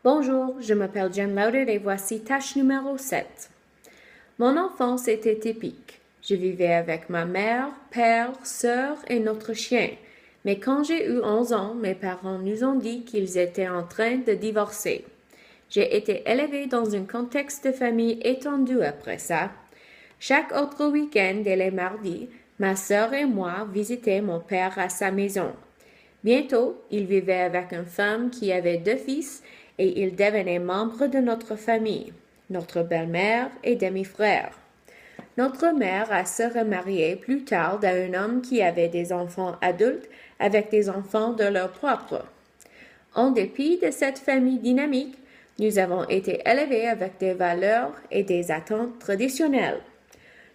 Bonjour, je m'appelle Jen Lauder et voici tâche numéro 7. Mon enfance était typique. Je vivais avec ma mère, père, sœur et notre chien. Mais quand j'ai eu 11 ans, mes parents nous ont dit qu'ils étaient en train de divorcer. J'ai été élevée dans un contexte de famille étendu après ça. Chaque autre week-end et les mardis, ma sœur et moi visitaient mon père à sa maison. Bientôt, il vivait avec une femme qui avait 2 fils et il devenait membre de notre famille, notre belle-mère et demi-frère. Notre mère a se remarié plus tard à un homme qui avait des enfants adultes avec des enfants de leur propre. En dépit de cette famille dynamique, nous avons été élevés avec des valeurs et des attentes traditionnelles.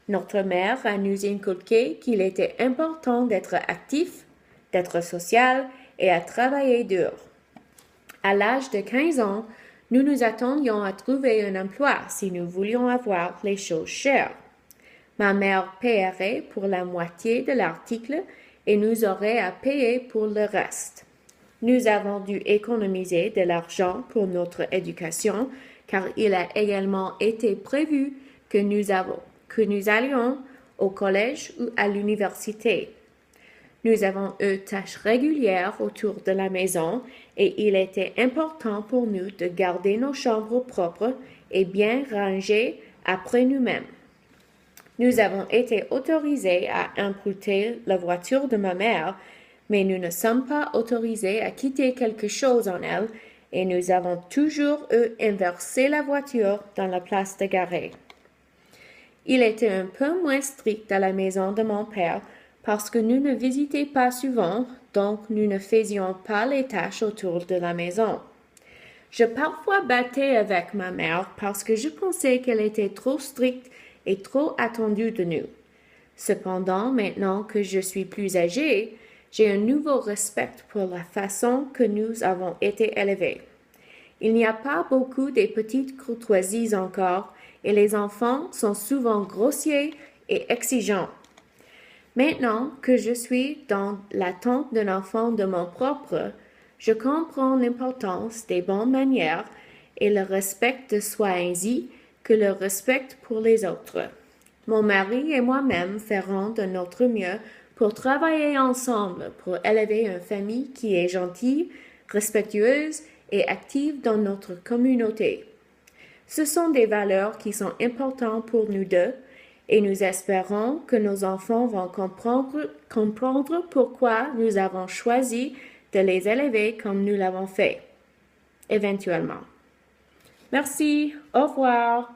Notre mère a nous inculqué qu'il était important d'être actif, d'être social et à travailler dur. À l'âge de 15 ans, nous nous attendions à trouver un emploi si nous voulions avoir les choses chères. Ma mère paierait pour la moitié de l'article et nous aurait à payer pour le reste. Nous avons dû économiser de l'argent pour notre éducation car il a également été prévu que nous allions au collège ou à l'université. Nous avons eu tâches régulières autour de la maison et il était important pour nous de garder nos chambres propres et bien rangées après nous-mêmes. Nous avons été autorisés à emprunter la voiture de ma mère, mais nous ne sommes pas autorisés à quitter quelque chose en elle et nous avons toujours eu inversé la voiture dans la place de garer. Il était un peu moins strict à la maison de mon père parce que nous ne visitions pas souvent, donc nous ne faisions pas les tâches autour de la maison. Je parfois battais avec ma mère parce que je pensais qu'elle était trop stricte et trop attendue de nous. Cependant, maintenant que je suis plus âgée, j'ai un nouveau respect pour la façon que nous avons été élevés. Il n'y a pas beaucoup de petites courtoisies encore et les enfants sont souvent grossiers et exigeants. Maintenant que je suis dans l'attente d'un enfant de mon propre, je comprends l'importance des bonnes manières et le respect de soi ainsi que le respect pour les autres. Mon mari et moi-même ferons de notre mieux pour travailler ensemble pour élever une famille qui est gentille, respectueuse et active dans notre communauté. Ce sont des valeurs qui sont importantes pour nous deux et nous espérons que nos enfants vont comprendre pourquoi nous avons choisi de les élever comme nous l'avons fait, éventuellement. Merci, au revoir.